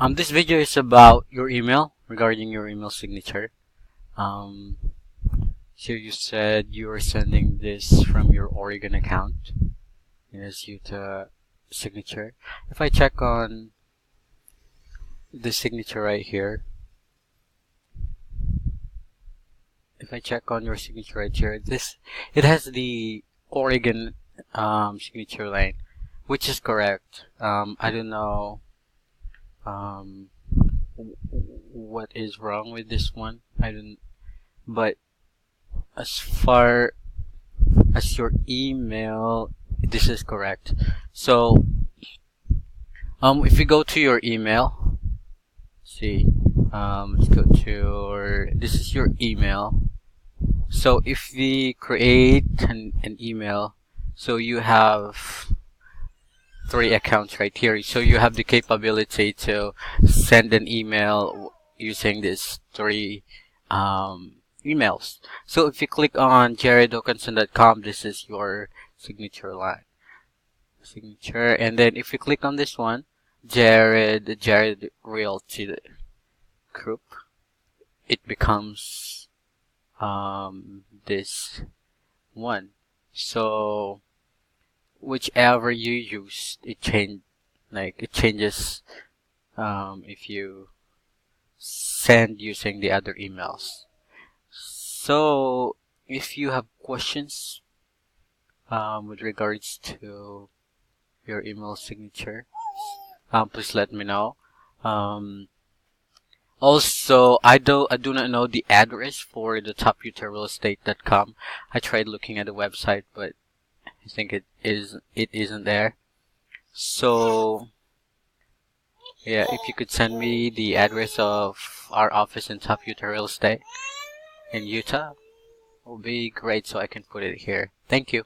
This video is about your email, regarding your email signature. Um, so you said you were sending this from your Oregon account. Here's Utah signature. If I check on the signature right here, if I check on your signature right here, it has the Oregon signature line, which is correct. I don't know what is wrong with this one. But as far as your email, this is correct. So if you go to your email, see, let's go to this is your email. So if we create an email, so you have 3 accounts right here. So you have the capability to send an email using these 3 emails. So if you click on jaredhokanson.com, this is your signature line. And then if you click on this one, Jared Realty Group, it becomes this one. So whichever you use, it changes if you send using the other emails. So if you have questions with regards to your email signature, please let me know. Also, I do not know the address for the toputahrealestate.com. I tried looking at the website, but I think it isn't there. So yeah, if you could send me the address of our office in Top Utah Real Estate in Utah, it will be great, so I can put it here. Thank you.